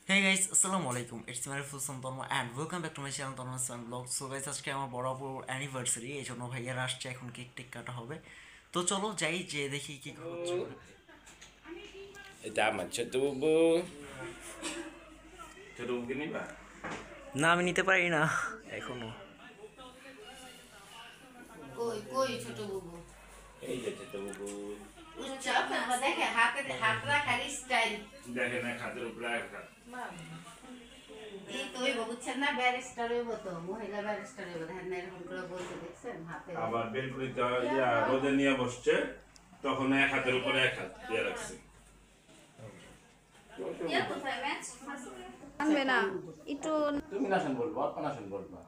Hey guys, আসসালামু আলাইকুম। It's my Fulsam Torma and welcome back to my channel Torma Sun Vlog. So guys, আজকে আমার বড় আপুর অ্যানিভার্সারি, এই জন্য ভাইয়ারা আসছে, এখন কেক টেক কাটা হবে। তো চলো যাই, যে দেখি কি হচ্ছে। এটা আমার ছোট বাবু। ছোট বাবুকে নিবা? না, আমি নিতে পারি না এখনো। কই কই ছোট বাবু? এই যে ছোট বাবু। উচ্চাপ দেখে হাতে হাত রাখার স্টাইল দেখে না, খাতের উপরে রাখা। এই তো ওই বুঝছেন না, ব্যারিস্টার হইব তো, মহিলা ব্যারিস্টার হইব। দেখেন না এরকম করে বলতে দেখছেন হাতে। আবার বেলকুনিতে রোদে নিয়ে বসছে, তখন এক হাতের উপরে এক হাত দিয়ে রাখছে। আনবে না একটু। তুমি নাশন বলবো, আপা নাশন বলবা।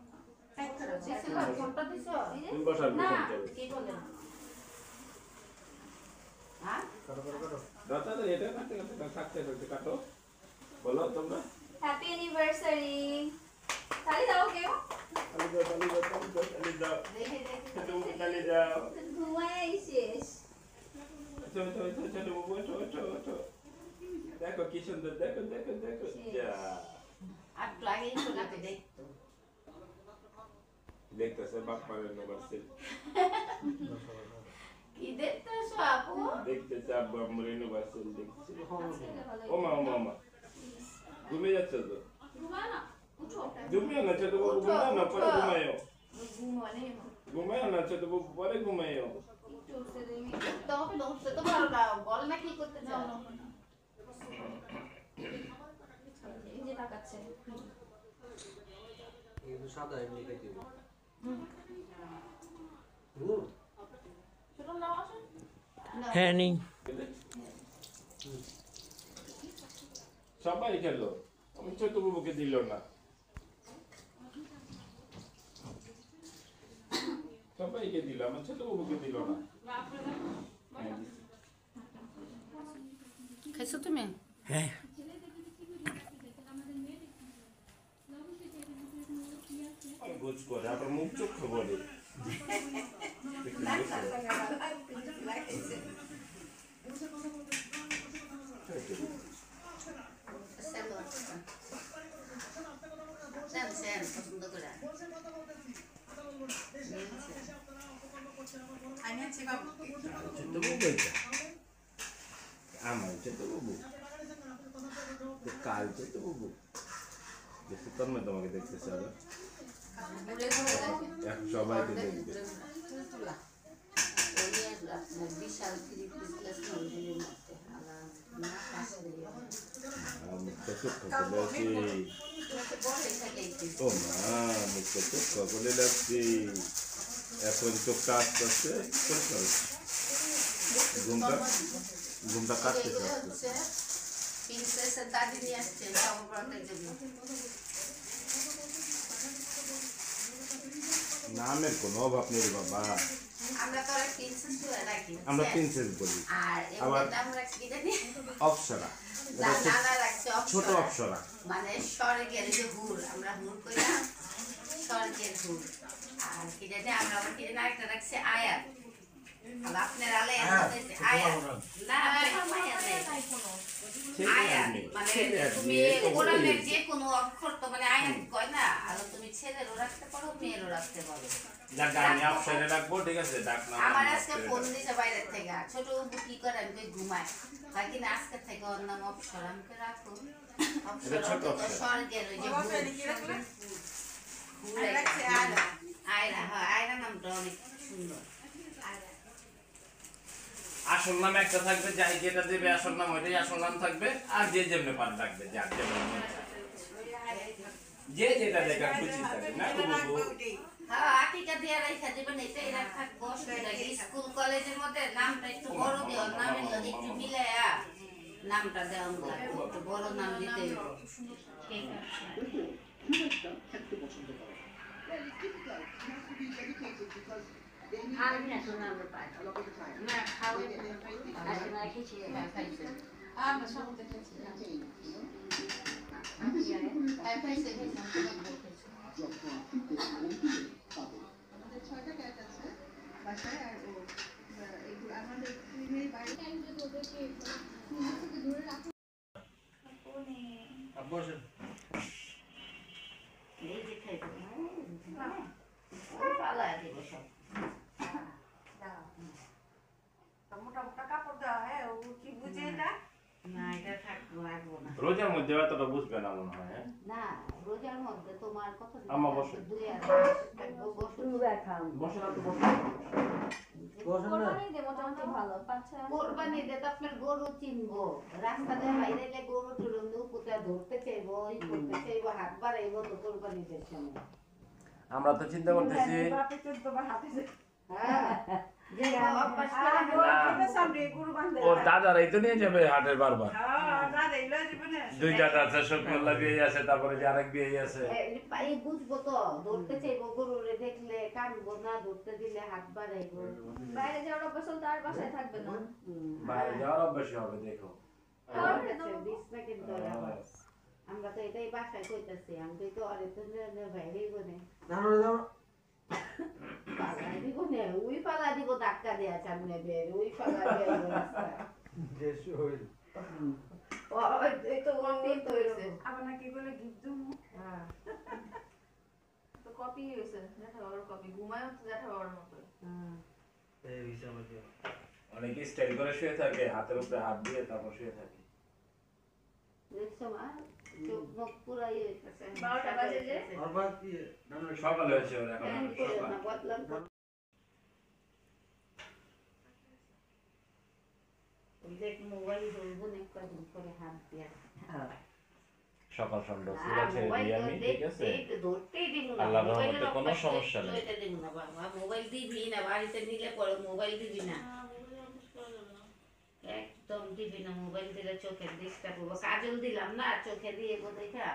ফোনটা দিছো? তুমি বসার না, বসে যাবে। কি বলেন? হ্যাঁ? দাদা এটা কাটতে কাটতে থাকতে থাকতে কাটো। বলো তোমরা। Happy anniversary. তালি দাও কেউ। তালি দাও, তালি দাও, তালি দাও, তালি দাও। দেখে দেখে ছোট বাবু তালি দাও। ঘুমায় আইছিস। ছোট বাবু, ছোট। দেখো কি সুন্দর, দেখো দেখো দেখো। যা আর একটু আগেই শোনাতে দেখতো। দেখতেছে বাপ মারের ইউনিভার্সিটি। কি দেখতেছো আপু? দেখতেছে আব্বু আম্মুর ইউনিভার্সিটি দেখছে। ওমা ঘুমিয়ে যাচ্ছে তো? ঘুমা না, উঠো। ঘুমিয়ে না ছোট বাবু, ঘুমাও না, পরে ঘুমাইও। ঘুমানে ঘুমাও না ছোট বাবু, পরে ঘুমাইও। একটু উঠতে দেবি। তখন উঠতে তো পারো না, বল না কি করতে চাও? এই যে তাকাচ্ছে। কিন্তু সাদা এমনি খাইতে হবে। ছোট নাও আসো। হ্যাঁ নেই। সবাই খেলো, আমি ছোট বাবুকে দিল না। সবাইকে দিল, আমার ছোট বাবুকে দিল না। খাইছো তুমি? হ্যাঁ। গোছ করে আবার মুখ চোখ বলে। পছন্দ করে আমি আছি বাবু। ছোট বাবু এটা আমার ছোট বাবু, কাল ছোট বাবু দেখতে তোর মেয়ে তোমাকে দেখতেছে আবার। সবাইকে দেখবে। বিশাল মুখটা চোখ করে ও মা, মুখটা চোখ করে লাগছে। এখন চোখটা আস্তে আস্তে ঘুমটা কাটতেছে আস্তে। প্রিন্সেসের দাদি নিয়ে আসছে সর্বপ্রথমের জন্য। নামের কোনো অভাব নেই রে বাবা, আমরা তো আর প্রিন্সেস বলে রাখি। আমরা প্রিন্সেস বলি। আর আবার এর নাম রাখছি কি জানি? অপ্সরা, নানা রাখছে ছোট অপ্সরা। অপ্সরা। মানে স্বর্গের যে হুর, আমরা হুর করি না, স্বর্গের হুর। আর কি জানি আমরা আবার কি জানি আরেকটা রাখছি আয়াত। আপনার আলে আয়াত না, মায়া নেই। আয়াত মানে তুমি কোরআনের যে কোনো অক্ষর তো মানে আয়াত কয় না, আর তুমি ছেলেরও রাখতে পারো, মেয়েরও রাখতে পারো। যাক আমি অপশনে রাখবো, ঠিক আছে? ডাক নাম আমার আজকে ফোন দিছে বাইরের থেকে, ছোট বাবু কি করে, আমি কই ঘুমায়, বাকি না আজকে থেকে ওর নাম অপসর। আমাকে রাখো অপসর, ছোট তো অক্ষর। স্বর্গের ওই যে আয়রা। হ্যাঁ, আয়রা নামটা অনেক সুন্দর। আসল নাম একটা থাকবে, যাই যেটা দেবে আসল নাম ওইটাই আসল নাম থাকবে, আর যে যেমনি পার রাখবে, যার যেমন মন চায়। যে যেটা দেখা খুশি থাকে না গো বাবু। হ্যাঁ, আটিকা দিয়ে রাখা দেবেন, এটাই থাকবো। স্কুল কলেজের মধ্যে নামটা একটু বড় দিও, নামের লগে একটু মিলাইয়া নামটা দেওয়া লাগবে, একটু বড় নাম দিতে হবে। ঠিক আছে। আর না শোনা আমরা পাই না, খাওয়া আসলে না খেয়েছি, খাইছে আমরা সব দেখেছি। খাইছে আমাদের 6টা ক্যাট আছে বাসায়, আর ও এগুলো আমাদের ক্রিমের বাইরে দূরে রাখা। এই যে খাইবো ওই পালা দিব সব মোটা মোটা কাপড় দেওয়া হয় ও কি বুঝে না না এটা লাগবো না রোজার মধ্যে এতটা বুঝবে না মনে হয় হ্যাঁ না রোজার মধ্যে তোমার কত আম্মা বসো। 2 আর বসো বসে না তো বসে কোরবানি দে মোটামুটি ভালো 5-6 কোরবানি দে তো আপনার গরু চিনবো রাস্তা দিয়ে বাইরে এলে গরু টুরুন্দু পুতা ধরতে চাইবো ওই করতে চাইবো হাত বাড়াইবো তো কোরবানি দের সময় আমরা তো চিন্তা করতেছি বাপে তো তোমার হাতে হ্যাঁ যে অভ্যাস করা ওর সামনে গরু বাঁধে ওর দাদারাই তো নিয়ে যাবে হাটের বারবার হ্যাঁ না দেইলো জীবনে দুইটা আছে শুক্রবার বিয়ে আছে তারপরে যে আরেক বিয়ে আছে এই বুঝবো তো ধরতে চাইবো গরুরে দেখলে কানবো না ধরতে দিলে হাত বাড়াইবো বাইরে যাওয়ার অভ্যাস হলে তার বাসায় থাকবে না বাইরে যাওয়ার অভ্যাস হবে দেখো বিছনা কিন্তু আমরা তো এটাই বাসায় কইতাছি আমি তো অরে তো বাইরেই বনে পালা দিব না ওই পালা দিব ধাক্কা দেয়া সামনে বের ওই পালা দেয়া রাস্তা এই তো অনেক তো হইছে আবার নাকি বলে গিফট দেবো হ্যাঁ তো কপি হইছে জ্যাঠা বাবার কপি ঘুমায়ও তো জ্যাঠা বাবার মতো অনেকে স্টাইল করে শুয়ে থাকে হাতের উপরে হাত দিয়ে তারপর শুয়ে থাকে দেখছো মা চোখ মুখ পুরাই হইতাছে 12টা বাজে যে সকালে হয়েছে ওর এখন সকাল। না বদলাম দেখ মোবাইল ধরবো না কদিন করে হাত দিয়া সকাল সন্ধ্যা চুলা ছেড়ে দিই আমি ঠিক আছে ধরতেই দিব না আল্লাহর রহমতে কোনো সমস্যা নেই এটা দিব না বাবা মোবাইল দিবি না বাড়িতে নিলে পরে মোবাইল দিবি না একদম দিবি না মোবাইল দিলে চোখের ডিস্টার্ব করবো কাজল দিলাম না চোখে দিয়ে দেখা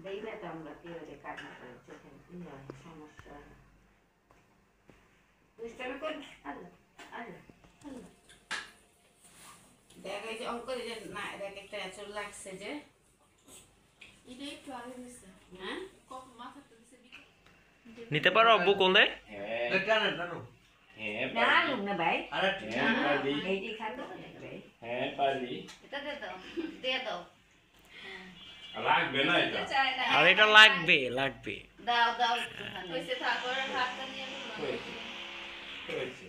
দেই না তো আমরা কি ওরে কান্না করে চোখে সমস্যা দুষ্টামি কর আল্লাহ আল্লাহ আল্লাহ দেখ এই যে অঙ্করে যে না দেখ একটা আঁচল লাগছে যে হ্যাঁ নিতে পারো আব্বু কোলে হ্যাঁ হ্যাঁ না লুক না ভাই হ্যাঁ পারি এইটি খাতো ভাই হ্যাঁ পারি এটা দে দাও লাগবে না এটা চাই না আর এটা লাগবে লাগবে দাও দাও একটুখানি। হইছে থাক ওর ভাতটা নিয়ে হয়েছে হয়েছে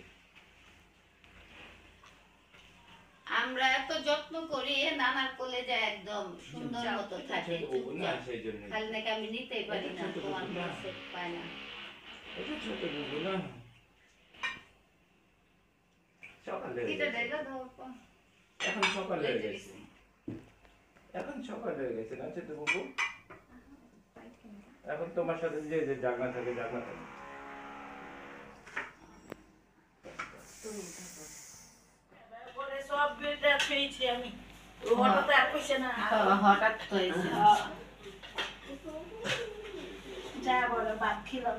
আমরা এত যত্ন করি নানার কোলে যায় একদম সুন্দর মতো থাকে না সেই জন্য খালি নাকি আমি নিতেই পারি না তোমার কাছে পাই না এটা ছোট বুবু না সকালে এটা দেইলো দাও এখন সকালে হয়ে গেছে এখন সকালে হয়ে গেছে না ছোট বুবু এখন তোমার সাথে যে যে জাগনা থাকে জাগনা থাকে তুমি থাকো পরে সব বিলটা পেয়েছি আমি ও হঠাৎ আর কইছে না হঠাৎ তো এসে যা বলে ভাত খেলাম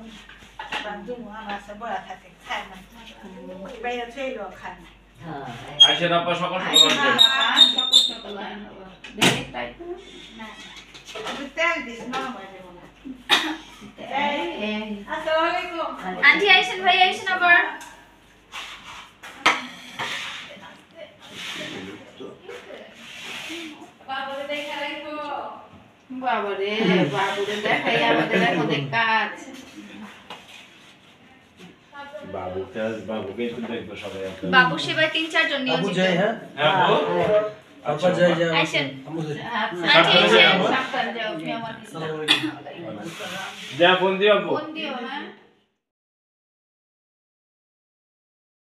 ভাত দুমু আমার সে বয়া থাকে খায় না বাইরে ছেলেও খায় না আইসেন আপা সকাল সকাল সকল সকল দেখে তাই তো না আমি তেল দিস না আমার দেবো না এই আসসালামু আলাইকুম আন্টি আইছেন ভাই আইছেন আবার বাবারে দেখা রাখো বাবারে বাবুরে দেখাই আমাদের এখন কাজ বাবুকে একটু দেখবো সবাই বাবু সেবায় 3-4 জন নিয়োজিত হ্যাঁ বউ আইছেন আচ্ছা আন্টি আইছেন সাবধান যাও কি আমার যা ফোন দিও আপু ফোন দিও